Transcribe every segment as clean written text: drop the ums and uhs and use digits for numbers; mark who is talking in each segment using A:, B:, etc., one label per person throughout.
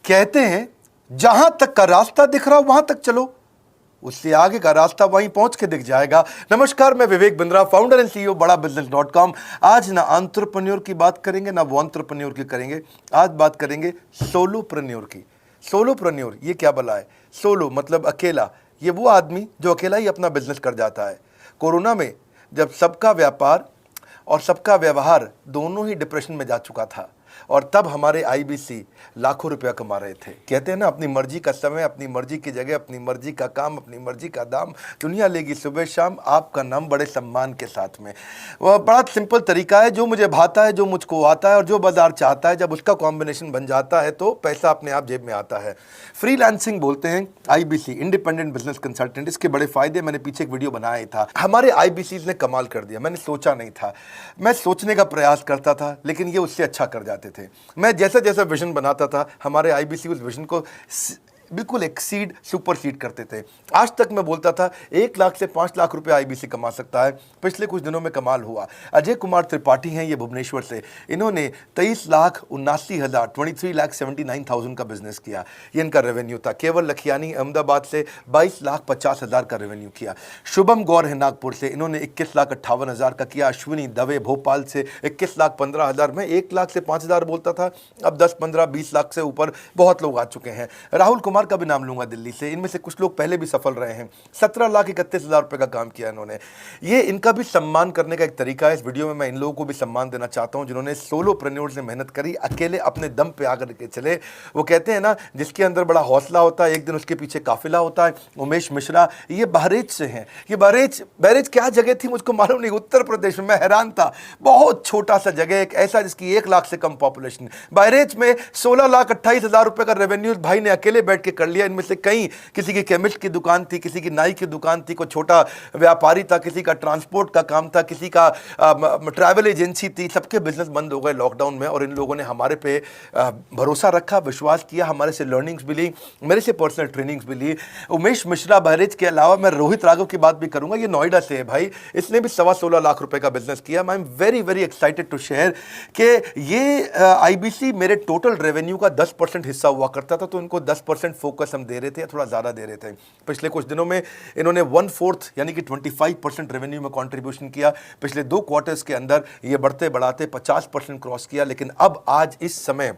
A: कहते हैं जहां तक का रास्ता दिख रहा हो वहां तक चलो, उससे आगे का रास्ता वहीं पहुंच के दिख जाएगा। नमस्कार, मैं Vivek Bindra, founder and CEO बड़ा बिजनेस.com। आज ना एंटरप्रेन्योर की बात करेंगे ना वो एंटरप्रेन्योर की करेंगे, आज बात करेंगे सोलोप्रेन्योर की। सोलोप्रेन्योर ये क्या भला है? सोलो मतलब अकेला, ये वो आदमी जो अकेला ही अपना बिजनेस कर जाता है। कोरोना में जब सबका व्यापार और सबका व्यवहार दोनों ही डिप्रेशन में जा चुका था, और तब हमारे आईबीसी लाखों रुपया कमा रहे थे। कहते हैं ना, अपनी मर्जी का समय, अपनी मर्जी की जगह, अपनी मर्जी का काम, अपनी मर्जी का दाम, दुनिया लेगी सुबह शाम आपका नाम बड़े सम्मान के साथ में। वह बड़ा सिंपल तरीका है, जो मुझे भाता है, जो मुझको आता है और जो बाजार चाहता है, जब उसका कॉम्बिनेशन बन जाता है तो पैसा अपने आप जेब में आता है। फ्रीलांसिंग बोलते हैं आईबीसी, इंडिपेंडेंट बिजनेस कंसल्टेंट। इसके बड़े फायदे मैंने पीछे एक वीडियो बनाया ही था। हमारे आईबीसी ने कमाल कर दिया, मैंने सोचा नहीं था। मैं सोचने का प्रयास करता था लेकिन ये उससे अच्छा कर जाते थे। मैं जैसा जैसा विजन बनाता था, हमारे आईबीसी उस विजन को बिल्कुल एक्सीड, सुपरसीड करते थे। आज तक मैं बोलता था 1 लाख से 5 लाख रुपए आईबीसी कमा सकता है। पिछले कुछ दिनों में कमाल हुआ। अजय कुमार त्रिपाठी हैं ये भुवनेश्वर से, इन्होंने 23,79,000 23,79,000 का बिजनेस किया। ये इनका रेवेन्यू था। केवल लखियानी अहमदाबाद से 22,50,000 का रेवेन्यू किया। शुभम गौर है नागपुर से, इन्होंने 21,58,000 का किया। अश्विनी दवे भोपाल से 21,15,000। मैं 1 लाख से 5,000 बोलता था, अब 10, 15, 20 लाख से ऊपर बहुत लोग आ चुके हैं। राहुल कुमार का भी नाम लूंगा दिल्ली से, इनमें से कुछ लोग पहले भी सफल रहे हैं। 17,31,000 रुपए का काम किया इन्होंने। ये इनका भी सम्मान करने का एक तरीका है। इस वीडियो में मैं इन लोगों को भी सम्मान देना चाहता हूं जिन्होंने सोलोप्रेन्योर से मेहनत करी, अकेले अपने दम पे आकर के चले। वो कहते हैं ना, जिसके अंदर बड़ा हौसला होता है एक दिन उसके पीछे काफिला होता है। उमेश मिश्रा ये बहरेच से हैं। ये बहरेच क्या जगह थी मुझको मालूम नहीं, उत्तर प्रदेश में। मैं हैरान था, बहुत छोटा सा जगह, एक ऐसा जिसकी 1 लाख से कम पॉपुलेशन। बहरेच में 16,28,000 रुपए का रेवेन्यू भाई ने अकेले बैठ के कर लिया। इनमें से कई, किसी की केमिस्ट की दुकान थी, किसी की नाई की दुकान थी, कोई छोटा व्यापारी था, किसी का ट्रांसपोर्ट का काम था, किसी का ट्रैवल एजेंसी थी। सबके बिजनेस बंद हो गए लॉकडाउन में, और इन लोगों ने हमारे पे भरोसा रखा, विश्वास किया, हमारे से लर्निंग्स भी ली, मेरे से पर्सनल ट्रेनिंग्स भी ली। उमेश मिश्रा बहरेच के अलावा मैं रोहित राघव की बात भी करूंगा, ये नोएडा से है भाई, इसने भी 16.25 लाख रुपए का बिजनेस किया। I am very very excited to share कि ये आईबीसी मेरे टोटल रेवेन्यू का 10% हिस्सा हुआ करता था, तो इनको 10% फोकस हम दे रहे थे, थोड़ा ज़्यादा दे रहे थे। पिछले कुछ दिनों में इन्होंने 1/4 यानी कि 25% रेवेन्यू में कंट्रीब्यूशन किया। पिछले 2 क्वार्टर्स के अंदर ये बढ़ते बढ़ाते 50% क्रॉस किया। लेकिन अब आज इस समय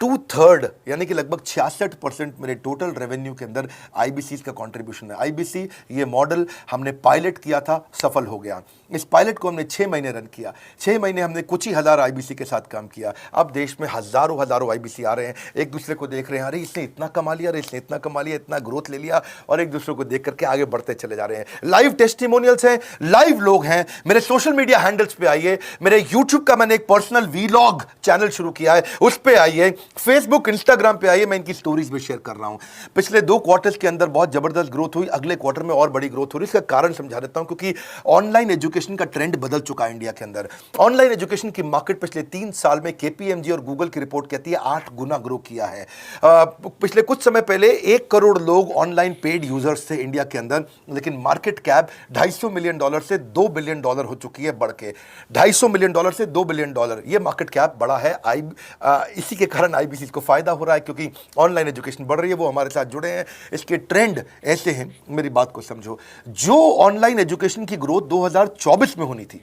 A: 2/3 यानी कि लगभग 66% मेरे टोटल रेवेन्यू के अंदर आईबीसी का कंट्रीब्यूशन है। आईबीसी ये मॉडल हमने पायलट किया था, सफल हो गया। इस पायलट को हमने 6 महीने रन किया। 6 महीने हमने कुछ ही हज़ार आईबीसी के साथ काम किया। अब देश में हज़ारों आईबीसी आ रहे हैं, एक दूसरे को देख रहे हैं, अरे इसने इतना कमा लिया, अरे इसने इतना कमा लिया, इतना ग्रोथ ले लिया, और एक दूसरे को देख करके आगे बढ़ते चले जा रहे हैं। लाइव टेस्टिमोनियल्स हैं, लाइव लोग हैं। मेरे सोशल मीडिया हैंडल्स पे आइए, मेरे यूट्यूब का मैंने एक पर्सनल वीलॉग चैनल शुरू किया है, उस पर आइए, फेसबुक इंस्टाग्राम पे आइए, मैं इनकी स्टोरीज भी शेयर कर रहा हूं। पिछले 2 क्वार्टर्स के अंदर बहुत जबरदस्त ग्रोथ हुई, अगले क्वार्टर में और बड़ी ग्रोथ हो रही है। इसका कारण समझा देता हूं, क्योंकि ऑनलाइन एजुकेशन का ट्रेंड बदल चुका है इंडिया के अंदर। ऑनलाइन एजुकेशन की मार्केट पिछले 3 साल में केपीएमजी और गूगल की रिपोर्ट कहती है 8 गुना ग्रो किया है। पिछले कुछ समय पहले 1 करोड़ लोग ऑनलाइन पेड यूजर्स थे इंडिया के अंदर, लेकिन मार्केट कैप $250 मिलियन से $2 बिलियन हो चुकी है, बढ़ के $250 मिलियन से $2 बिलियन। ये मार्केट कैप बड़ा है। इसी के कारण आईबीसी को फायदा हो रहा है, क्योंकि ऑनलाइन एजुकेशन बढ़ रही है, वो हमारे साथ जुड़े हैं। इसके ट्रेंड ऐसे हैं, मेरी बात को समझो। जो ऑनलाइन एजुकेशन की ग्रोथ 2024 में होनी थी,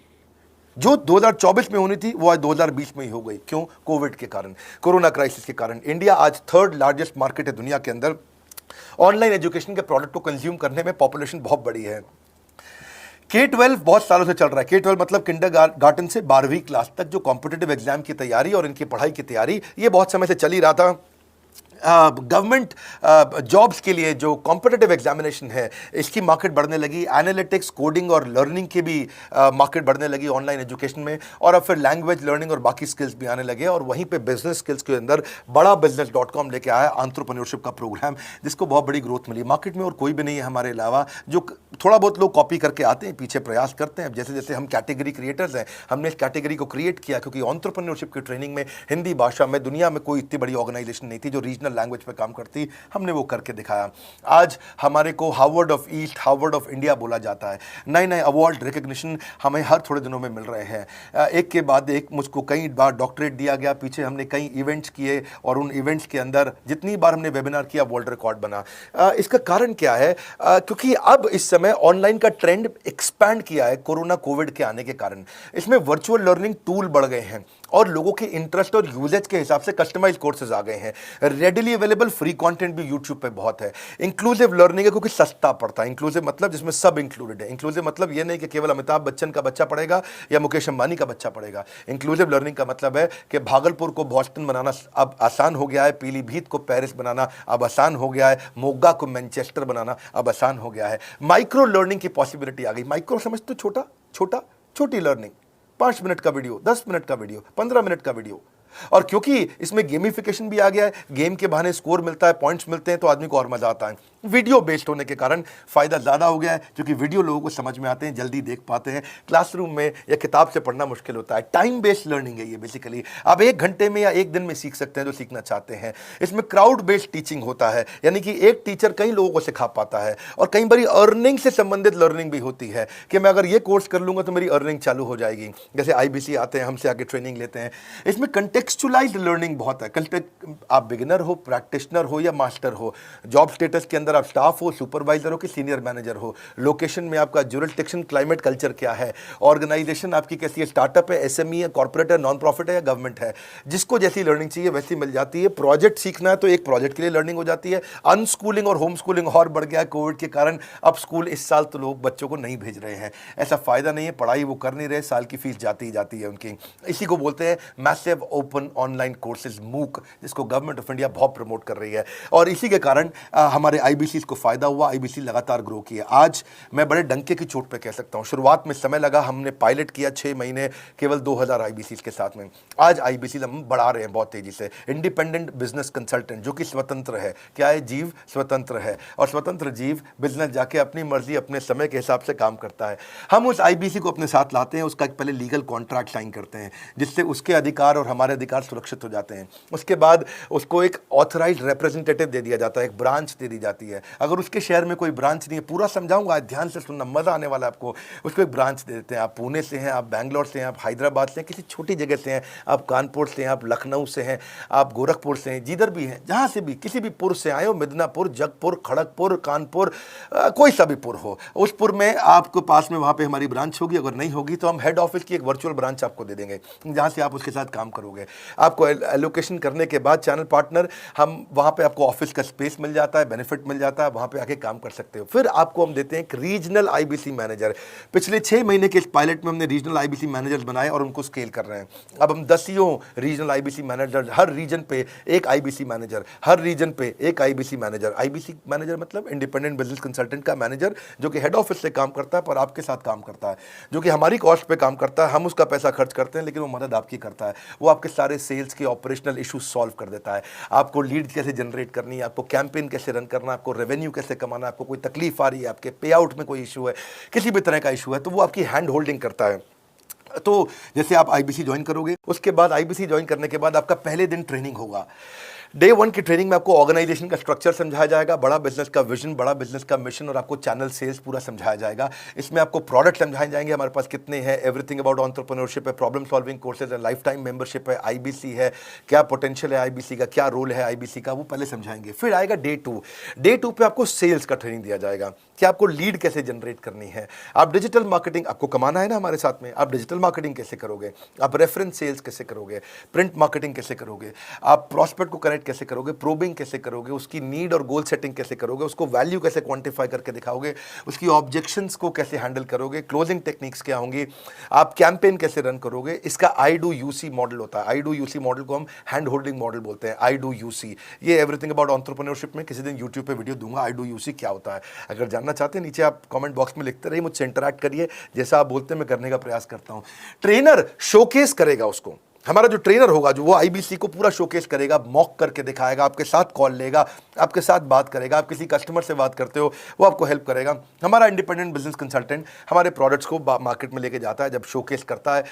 A: जो 2024 में होनी थी, वो आज 2020 में ही हो गई। क्यों? कोविड के कारण, कोरोना क्राइसिस के कारण। इंडिया आज 3rd लार्जेस्ट मार्केट है दुनिया के अंदर। ऑनलाइन एजुकेशन के प्रोडक्ट को कंज्यूम करने में पॉपुलेशन बहुत बड़ी है। K-12 बहुत सालों से चल रहा है। K-12 मतलब किंडरगार्टन से 12वीं क्लास तक जो कॉम्पिटिटिव एग्जाम की तैयारी और इनकी पढ़ाई की तैयारी, ये बहुत समय से चल ही रहा था। गवर्नमेंट जॉब्स के लिए जो कॉम्पिटिटिव एग्जामिनेशन है, इसकी मार्केट बढ़ने लगी। एनालिटिक्स, कोडिंग और लर्निंग की भी मार्केट बढ़ने लगी ऑनलाइन एजुकेशन में। और अब फिर लैंग्वेज लर्निंग और बाकी स्किल्स भी आने लगे। और वहीं पे बिजनेस स्किल्स के अंदर बड़ा बिजनेस.com लेके आया एंटरप्रेन्योरशिप का प्रोग्राम, जिसको बहुत बड़ी ग्रोथ मिली मार्केट में। और कोई भी नहीं है हमारे अलावा, जो थोड़ा बहुत लोग कॉपी करके आते हैं, पीछे प्रयास करते हैं। जैसे जैसे हम कैटेगरी क्रिएटर्स हैं, हमने इस कैटेगरी को क्रिएट किया, क्योंकि एंटरप्रेन्योरशिप की ट्रेनिंग में हिंदी भाषा में दुनिया में कोई इतनी बड़ी ऑर्गेनाइजेशन नहीं थी जो रीजनल नेचुरल लैंग्वेज पे काम करती, हमने वो करके दिखाया। आज हमारे को Harvard of east, Harvard of India बोला जाता है। नए नए अवार्ड रिकग्निशन हमें हर थोड़े दिनों में मिल रहे हैं। एक के बाद एक मुझको कई बार डॉक्टरेट दिया गया। पीछे हमने कई इवेंट्स किए और उन इवेंट्स के अंदर जितनी बार हमने वेबिनार किया वर्ल्ड रिकॉर्ड बना। इसका कारण क्या है? क्योंकि अब इस समय ऑनलाइन का ट्रेंड एक्सपैंड किया है कोरोना कोविड के आने के कारण। इसमें वर्चुअल लर्निंग टूल बढ़ गए हैं और लोगों के इंटरेस्ट और यूजेज के हिसाब से कस्टमाइज कोर्सेज आ गए हैं। रेडिली अवेलेबल फ्री कंटेंट भी यूट्यूब पे बहुत है। इंक्लूसिव लर्निंग है क्योंकि सस्ता पड़ता है। इंक्लूसिव मतलब जिसमें सब इंक्लूडेड है। इंक्लूसिव मतलब ये नहीं कि केवल अमिताभ बच्चन का बच्चा पढ़ेगा या मुकेश अंबानी का बच्चा पढ़ेगा। इंक्लूसिव लर्निंग का मतलब है कि भागलपुर को बॉस्टन बनाना अब आसान हो गया है, पीलीभीत को पेरिस बनाना अब आसान हो गया है, मोगा को मैनचेस्टर बनाना अब आसान हो गया है। माइक्रो लर्निंग की पॉसिबिलिटी आ गई। माइक्रो समझ तो छोटा छोटा, छोटी लर्निंग, 5 मिनट का वीडियो, 10 मिनट का वीडियो, 15 मिनट का वीडियो। और क्योंकि इसमें गेमिफिकेशन भी आ गया है, गेम के बहाने स्कोर मिलता है, पॉइंट्स मिलते हैं, तो आदमी को और मजा आता है। वीडियो बेस्ड होने के कारण फायदा ज्यादा हो गया है, क्योंकि वीडियो लोगों को समझ में आते हैं, जल्दी देख पाते हैं। क्लासरूम में या किताब से पढ़ना मुश्किल होता है। टाइम बेस्ड लर्निंग है ये बेसिकली। आप 1 घंटे में या 1 दिन में सीख सकते हैं जो सीखना चाहते हैं। इसमें क्राउड बेस्ड टीचिंग होता है, यानी कि एक टीचर कई लोगों को सिखा पाता है। और कई बार अर्निंग से संबंधित लर्निंग भी होती है कि मैं अगर ये कोर्स कर लूंगा तो मेरी अर्निंग चालू हो जाएगी। जैसे IBC आते हैं, हमसे आगे ट्रेनिंग लेते हैं। इसमें कंटेक्चुअलाइज्ड लर्निंग बहुत है। आप बिगिनर हो, प्रैक्टिशनर हो या मास्टर हो, जॉब स्टेटस के अंदर आप स्टाफ हो, सुपरवाइजर हो कि सीनियर मैनेजर हो, लोकेशन में आपका जुरिस्डिक्शन, क्लाइमेट, कल्चर क्या है, ऑर्गेनाइजेशन आपकी कैसी है, स्टार्टअप है, SME है, कॉर्पोरेट है, नॉन प्रॉफिट है या गवर्नमेंट है। जिसको जैसी लर्निंग चाहिए वैसी मिल जाती है। प्रोजेक्ट सीखना है तो एक प्रोजेक्ट के लिए लर्निंग हो जाती है। अनस्कूलिंग और होम स्कूलिंग और बढ़ गया है कोविड के कारण। अब स्कूल इस साल तो लोग बच्चों को नहीं भेज रहे हैं। ऐसा फायदा नहीं है, पढ़ाई वो कर नहीं रहे, साल की फीस जाती ही जाती है उनकी। इसी को बोलते हैं मैसिव ओपन ऑनलाइन कोर्सेज, मूक, जिसको गवर्नमेंट ऑफ इंडिया बहुत प्रमोट कर रही है। और इसी के कारण हमारे IBC को फायदा हुआ। IBC लगातार ग्रो किया। आज मैं बड़े डंके की चोट पे कह सकता हूं, शुरुआत में समय लगा, हमने पायलट किया 6 महीने केवल 2000 IBC के साथ में। आज IBC हम बढ़ा रहे हैं बहुत तेजी से। इंडिपेंडेंट बिजनेस कंसल्टेंट, जो कि स्वतंत्र है। क्या है? जीव स्वतंत्र है। और स्वतंत्र जीव बिजनेस जाके अपनी मर्जी, अपने समय के हिसाब से काम करता है। हम उस IBC को अपने साथ लाते हैं, उसका पहले लीगल कॉन्ट्रैक्ट साइन करते हैं, जिससे उसके अधिकार और हमारे अधिकार सुरक्षित हो जाते हैं। उसके बाद उसको एक ऑथराइज्ड रिप्रेजेंटेटिव दे दिया जाता है, एक ब्रांच दे दी जाती है। अगर उसके शहर में कोई ब्रांच नहीं है, पूरा समझाऊंगा, ध्यान से सुनना, मजा आने वाला है आपको। उसको एक ब्रांच दे देते हैं। आप पुणे से हैं, आप बैंगलोर से हैं, आप हैदराबाद से हैं, किसी छोटी जगह से हैं, आप कानपुर से हैं, आप लखनऊ से हैं, आप गोरखपुर से हैं, जिधर भी हैं, जहां से भी, किसी भी पुर से आए हो, मिदनापुर, जगपुर, खड़गपुर, कानपुर, कोई सा भी पुर हो, उस पुर में आपको पास में वहां पे हमारी ब्रांच होगी। अगर नहीं होगी तो हम हेड ऑफिस की एक वर्चुअल ब्रांच आपको दे देंगे, जहां से आप उसके साथ काम करोगे। आपको एलोकेशन करने के बाद चैनल पार्टनर, हम वहां पे आपको ऑफिस का स्पेस मिल जाता है, बेनिफिट मिल जाता है, वहां पे आके काम कर सकते हो। फिर आपको हम देते हैं एक रीजनल IBC मैनेजर। पिछले 6 महीने के इस पायलट में हमने रीजनल IBC मैनेजर्स बनाए और उनको स्केल कर रहे हैं। अब हम 10 रीजनल IBC मैनेजर, हर रीजन पे एक IBC मैनेजर, हर रीजन पे एक IBC मैनेजर। IBC मैनेजर मतलब इंडिपेंडेंट बिजनेस कंसल्टेंट का मैनेजर, जो कि हेड ऑफिस से काम करता है पर आपके साथ काम करता है, जो कि हमारी कॉस्ट पे काम करता है। हम उसका पैसा खर्च करते हैं, लेकिन वो मदद आपकी करता है। वो आपके सारे सेल्स के ऑपरेशनल इशू सॉल्व कर देता है। आपको लीड कैसे जनरेट करनी है, आपको कैंपेन कैसे रन करना है, आपको रेवेन्यू कैसे कमाना है, आपको कोई तकलीफ आ रही है, आपके पे आउट में कोई इशू है, किसी भी तरह का इशू है, तो वो आपकी हैंड होल्डिंग करता है। तो जैसे आप IBC ज्वाइन करोगे, उसके बाद IBC ज्वाइन करने के बाद आपका पहले दिन ट्रेनिंग होगा। डे 1 की ट्रेनिंग में आपको ऑर्गेनाइजेशन का स्ट्रक्चर समझाया जाएगा, बड़ा बिजनेस का विजन, बड़ा बिजनेस का मिशन, और आपको चैनल सेल्स पूरा समझाया जाएगा। इसमें आपको प्रोडक्ट समझाए जाएंगे, हमारे पास कितने हैं, एवरीथिंग अबाउट एंटरप्रेन्योरशिप है, प्रॉब्लम सॉल्विंग कोर्सेज है, लाइफ टाइम मेंबरशिप है, IBC है, क्या पोटेंशियल है IBC का, क्या रोल है IBC का, वो पहले समझाएंगे। फिर आएगा डे 2। डे 2 पे आपको सेल्स का ट्रेनिंग दिया जाएगा कि आपको लीड कैसे जनरेट करनी है। आप डिजिटल मार्केटिंग, आपको कमाना है ना हमारे साथ में, आप डिजिटल मार्केटिंग कैसे करोगे, आप रेफरेंस सेल्स कैसे करोगे, प्रिंट मार्केटिंग कैसे करोगे, आप प्रॉस्पेक्ट को कनेक्ट कैसे करोगे, प्रोबिंग कैसे करोगे, उसकी नीड और गोल सेटिंग कैसे करोगे, उसको वैल्यू कैसे क्वांटिफाई करके दिखाओगे, उसकी ऑब्जेक्शंस को कैसे हैंडल करोगे, क्लोजिंग टेक्निक्स क्या होंगी, आप कैंपेन कैसे रन करोगे। इसका I do UC मॉडल होता है। I do UC मॉडल को हम हैंड होल्डिंग मॉडल बोलते हैं। I do UC, ये एवरीथिंग अबाउट एंटरप्रेन्योरशिप में किसी दिन यूट्यूब पे वीडियो दूंगा, I do UC क्या होता है। अगर जानना चाहते हैं, नीचे आप कमेंट बॉक्स में लिखते रहिए, मुझसे इंटरैक्ट करिए, जैसा आप बोलते हैं मैं करने का प्रयास करता हूं। ट्रेनर शोकेस करेगा उसको हमारा जो ट्रेनर होगा जो वो आईबीसी को पूरा शोकेस करेगा, मॉक करके दिखाएगा, आपके साथ कॉल लेगा, आपके साथ बात करेगा, आप किसी कस्टमर से बात करते हो वो आपको हेल्प करेगा। हमारा इंडिपेंडेंट बिजनेस कंसल्टेंट हमारे प्रोडक्ट्स को मार्केट में लेके जाता है, जब शोकेस करता है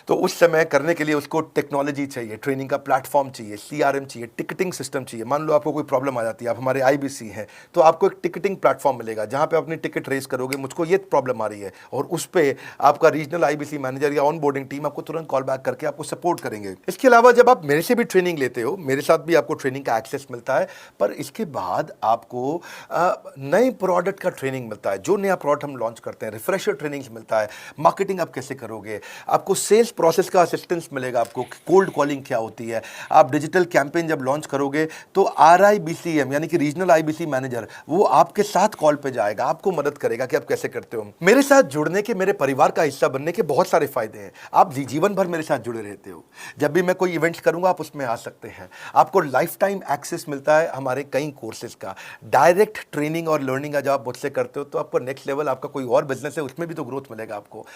A: तो उस समय करने के लिए उसको टेक्नोलॉजी चाहिए, ट्रेनिंग का प्लेटफॉर्म चाहिए, सीआरएम चाहिए, टिकटिंग सिस्टम चाहिए। मान लो आपको कोई प्रॉब्लम आ जाती है, आप हमारे आईबीसी हैं, तो आपको एक टिकटिंग प्लेटफॉर्म मिलेगा जहां पे अपनी टिकट रेस करोगे, मुझको ये प्रॉब्लम आ रही है, और उस पर आपका रीजनल आईबीसी मैनेजर या ऑन बोर्डिंग टीम आपको तुरंत कॉल बैक करके आपको सपोर्ट करेंगे। इसके अलावा जब आप मेरे से भी ट्रेनिंग लेते हो, मेरे साथ भी आपको ट्रेनिंग का एक्सेस मिलता है, पर इसके बाद आपको नए प्रोडक्ट का ट्रेनिंग मिलता है। जो नया प्रोडक्ट हम लॉन्च करते हैं, रिफ्रेशर ट्रेनिंग मिलता है, मार्केटिंग आप कैसे करोगे, आपको सेल्स प्रोसेस का असिस्टेंस मिलेगा, आपको कोल्ड कॉलिंग क्या होती है, आप डिजिटल कैंपेन जब लॉन्च करोगे तो आरआईबीसीएम यानी कि रीजनल आईबीसी मैनेजर वो आपके साथ कॉल पे जाएगा, आपको मदद करेगा कि आप कैसे करते हो। मेरे साथ जुड़ने के, मेरे परिवार का हिस्सा बनने के बहुत सारे फायदे हैं। आप जीवन भर मेरे साथ जुड़े रहते हो, जब भी मैं कोई इवेंट्स करूंगा आप उसमें आ सकते हैं, आपको लाइफ टाइम एक्सेस मिलता है हमारे कई कोर्सेज का, डायरेक्ट ट्रेनिंग और लर्निंग जब आप मुझसे करते हो तो आपको नेक्स्ट लेवल, आपका कोई और बिजनेस है उसमें भी तो ग्रोथ मिलेगा आपको।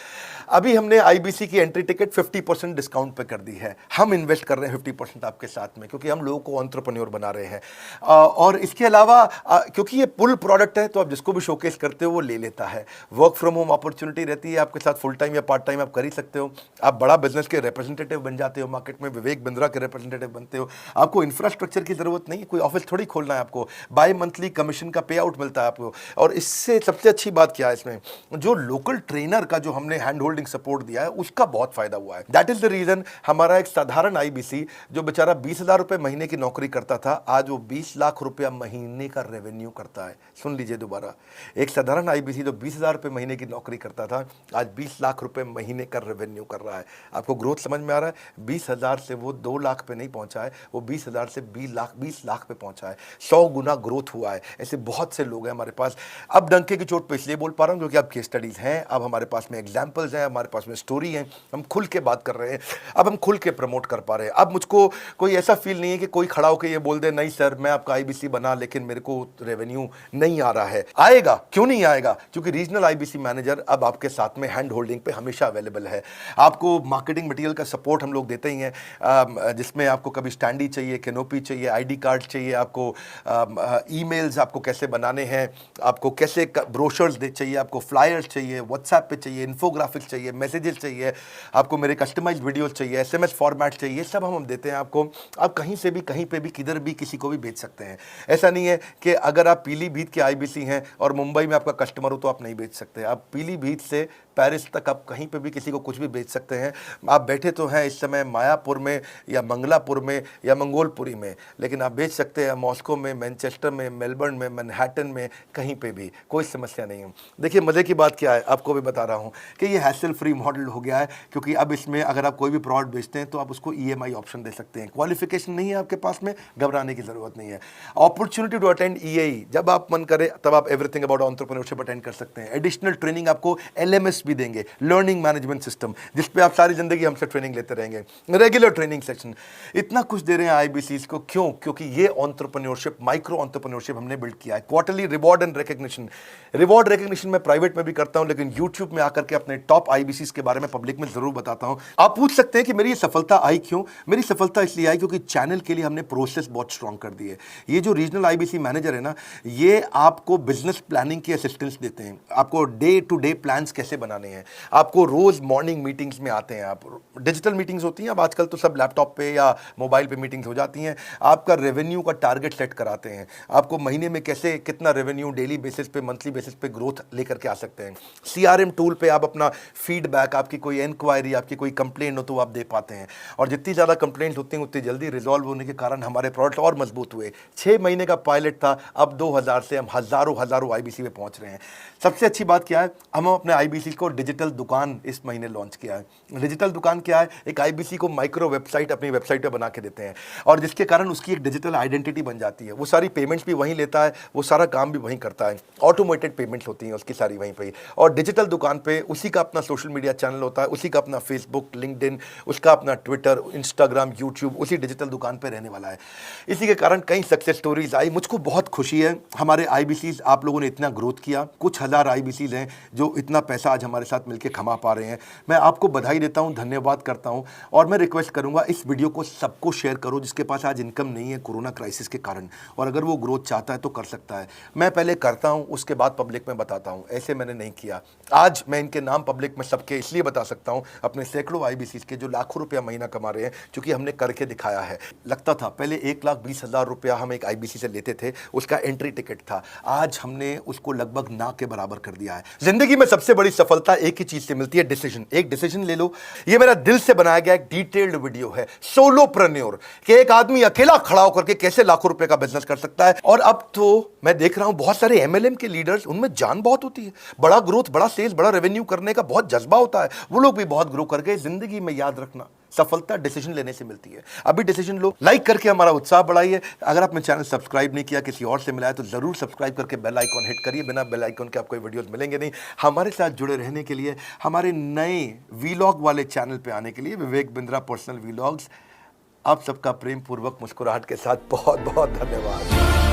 A: अभी हमने आईबीसी की एंट्री टिकट 50% डिस्काउंट पे कर दी है, हम इन्वेस्ट कर रहे हैं 50% आपके साथ में, क्योंकि हम लोगों को एंटरप्रेन्योर बना रहे हैं। और इसके अलावा क्योंकि ये पुल प्रोडक्ट है तो आप जिसको भी शोकेस करते हो वो ले लेता है। वर्क फ्रॉम होम अपॉर्चुनिटी रहती है आपके साथ, फुल टाइम या पार्ट टाइम आप कर ही सकते हो। आप बड़ा बिजनेस के रिप्रेजेंटेटिव बन जाते हो, मार्केट में विवेक बिंद्रा के रिप्रेजेंटेटिव बनते हो। आपको इंफ्रास्ट्रक्चर की जरूरत नहीं है, कोई ऑफिस थोड़ी खोलना है आपको, बाय मंथली कमीशन का पे आउट मिलता है आपको। और इससे सबसे अच्छी बात क्या है, इसमें जो लोकल ट्रेनर का जो हमने हैंड होल्डिंग सपोर्ट दिया है उसका बहुत फायदा हुआ है। दैट इज द रीजन हमारा एक साधारण आईबीसी जो बेचारा 20,000 रुपए महीने की नौकरी करता था, आज वो 20 लाख रुपया महीने का रेवेन्यू करता है। सुन लीजिए दोबारा, एक साधारण आईबीसी जो 20,000 रुपए महीने की नौकरी करता था, आज 20 लाख रुपए महीने का रेवेन्यू कर रहा है। आपको ग्रोथ समझ में आ रहा है? 20,000 से वो 2 लाख पे नहीं पहुंचा है, वो 20,000 से 20 लाख पे पहुंचा है। 100 गुना ग्रोथ हुआ है। ऐसे बहुत से लोग हैं हमारे पास। अब डंके की चोट पे इसलिए बोल पा रहा हूं क्योंकि अब केस स्टडीज हैं, अब हमारे पास में एग्जाम्पल्स हैं, हमारे पास में स्टोरी है, हम खुल के बात कर रहे हैं, अब हम खुल के प्रमोट कर पा रहे हैं। अब मुझको कोई ऐसा फील नहीं है कि कोई खड़ा होकर ये बोल दे नहीं सर मैं आपका आईबीसी बना लेकिन मेरे को रेवेन्यू नहीं आ रहा है। आएगा, क्यों नहीं आएगा? क्योंकि रीजनल आईबीसी मैनेजर अब आपके साथ में हैंड होल्डिंग पे हमेशा अवेलेबल है। आपको मार्केटिंग मटेरियल का सपोर्ट हम लोग देते ही हैं, जिसमें आपको कभी स्टैंडी चाहिए, कैनोपी चाहिए, आईडी कार्ड चाहिए, आपको ईमेल्स आपको कैसे बनाने हैं, आपको कैसे ब्रोशर्स चाहिए, आपको फ्लायर्स चाहिए, व्हाट्सएप पे चाहिए, इन्फोग्राफिक्स चाहिए, मैसेजेस चाहिए, आपको मेरे कस्टमाइज्ड वीडियोस चाहिए, एसएमएस फॉर्मेट चाहिए, सब हम देते हैं आपको। आप कहीं से भी, कहीं पे भी, किधर भी, किसी को भी बेच सकते हैं। ऐसा नहीं है कि अगर आप पीलीभीत के आईबीसी हैं और मुंबई में आपका कस्टमर हो तो आप नहीं बेच सकते। आप पीलीभीत से पेरिस तक आप कहीं पे भी किसी को कुछ भी बेच सकते हैं। आप बैठे तो हैं इस समय मायापुर में या मंगलापुर में या मंगोलपुरी में, लेकिन आप बेच सकते हैं मॉस्को में, मैनचेस्टर में, मेलबर्न में, मैनहट्टन में, कहीं पे भी, कोई समस्या नहीं है। देखिए मज़े की बात क्या है, आपको भी बता रहा हूँ कि ये हैसल फ्री मॉडल हो गया है, क्योंकि अब इसमें अगर आप कोई भी प्रोडक्ट बेचते हैं तो आप उसको ईएमआई ऑप्शन दे सकते हैं। क्वालिफिकेशन नहीं है आपके पास में, घबराने की ज़रूरत नहीं है। अपॉर्चुनिटी टू अटेंड ईएई, जब आप मन करे तब आप एवरीथिंग अबाउट एंटरप्रेन्योरशिप अटेंड कर सकते हैं। एडिशनल ट्रेनिंग आपको एलएमएस भी देंगे, लर्निंग मैनेजमेंट सिस्टम, जिस पे आप सारी जिंदगी हमसे ट्रेनिंग लेते रहेंगे, रेगुलर ट्रेनिंग सेक्शन, इतना कुछ दे रहे हैं आईबीसीज को। क्यों? क्योंकि ये एंटरप्रेन्योरशिप, माइक्रो एंटरप्रेन्योरशिप हमने बिल्ड किया है। Quarterly reward and recognition, reward recognition मैं प्राइवेट में भी करता हूं, लेकिन यूट्यूब में आकर के अपने टॉप आईबीसीज के बारे में पब्लिक में जरूर बताता हूं। आप पूछ सकते हैं कि मेरी ये सफलता आई क्यों? मेरी सफलता इसलिए आई क्योंकि चैनल के लिए हमने प्रोसेस बहुत स्ट्रांग कर दी है। ये जो रीजनल आईबीसी मैनेजर है ना, ये आपको बिजनेस प्लानिंग की असिस्टेंस देते हैं, आपको डे टू डे प्लान्स कैसे बनाने हैं, आपको रोज मॉर्निंग मीटिंग्स में आते हैं। आप डिजिटल मीटिंग्स होती हैं, अब आजकल तो सब लैपटॉप पे या मोबाइल पे मीटिंग्स हो जाती हैं। आपका रेवेन्यू का टारगेट सेट कराते हैं, आपको महीने में कैसे कितना रेवेन्यू डेली बेसिस पे, मंथली बेसिस पे ग्रोथ लेकर के आ सकते हैं। सीआरएम टूल पे आप अपना फीडबैक, आपकी कोई इंक्वायरी, आपकी कोई कंप्लेंट हो तो आप दे पाते हैं, और जितनी ज़्यादा कंप्लेंट होती हैं उतनी जल्दी रिजॉल्व होने के कारण हमारे प्रोडक्ट और मजबूत हुए। 6 महीने का पायलट था, अब 2000 से हम हज़ारों आईबीसी में पहुंच रहे हैं। सबसे अच्छी बात क्या है, हम अपने आईबीसी को डिजिटल दुकान इस महीने लॉन्च किया है। डिजिटल दुकान क्या है? एक आईबीसी को माइक्रो वेबसाइट अपनी वेबसाइट पे बना के देते हैं, और जिसके कारण उसकी एक डिजिटल आइडेंटिटी बन जाती है। वो सारी पेमेंट्स भी वहीं लेता है, वो सारा काम भी वहीं करता है, ऑटोमेटेड पेमेंट्स होती हैं उसकी सारी वहीं पे। और डिजिटल दुकान पे उसी का अपना सोशल मीडिया चैनल होता है, उसी का अपना फेसबुक, लिंक्डइन, उसका अपना ट्विटर, इंस्टाग्राम, यूट्यूब उसी डिजिटल दुकान पे रहने वाला है। इसी के कारण कई सक्सेस स्टोरीज आई। मुझको बहुत खुशी है, हमारे आईबीसीज आप लोगों ने इतना ग्रोथ किया। कुछ हज़ार आईबीसीज हैं जो इतना पैसा आज हमारे हमारे साथ मिलकर कमा पा रहे हैं। मैं आपको बधाई देता हूं, धन्यवाद करता हूं और मैं रिक्वेस्ट करूंगा इस वीडियो को सबको शेयर करो जिसके पास आज इनकम नहीं है कोरोना क्राइसिस के कारण, और अगर वो ग्रोथ चाहता है तो कर सकता है। मैं पहले करता हूं, उसके बाद पब्लिक में बताता हूं, ऐसे मैंने नहीं किया। आज मैं इनके नाम पब्लिक में सबके इसलिए बता सकता हूं, अपने सैकड़ों IBCs के जो लाखों रुपया महीना कमा रहे हैं, क्योंकि हमने करके दिखाया है। लगता था पहले 1,20,000 रुपया हम एक IBC से लेते थे, उसका एंट्री टिकट था, आज हमने उसको लगभग ना के बराबर कर दिया है। जिंदगी में सबसे बड़ी सफलता एक ही चीज से मिलती है, डिसीजन। एक डिसीजन ले लो। ये मेरा दिल से बनाया गया एक डिटेल्ड वीडियो है, सोलोप्रेन्योर, कि एक आदमी अकेला खड़ा होकर के कैसे लाखों रुपए का बिजनेस कर सकता है। और अब तो मैं देख रहा हूं बहुत सारे MLM के लीडर्स, उनमें जान बहुत होती है, बड़ा ग्रोथ, बड़ा सेल्स, बड़ा रेवेन्यू करने का बहुत जज्बा होता है, वो लोग भी बहुत ग्रो कर गए। जिंदगी में याद रखना, सफलता डिसीजन लेने से मिलती है। अभी डिसीजन लो, लाइक करके हमारा उत्साह बढ़ाइए। अगर आपने चैनल सब्सक्राइब नहीं किया, किसी और से मिला है, तो जरूर सब्सक्राइब करके बेल आइकॉन हिट करिए। बिना बेल आइकॉन के आपको वीडियोस मिलेंगे नहीं। हमारे साथ जुड़े रहने के लिए, हमारे नए वीलॉग वाले चैनल पे आने के लिए, विवेक बिंद्रा पर्सनल वीलॉग्स, आप सबका प्रेम पूर्वक मुस्कुराहट के साथ बहुत बहुत धन्यवाद।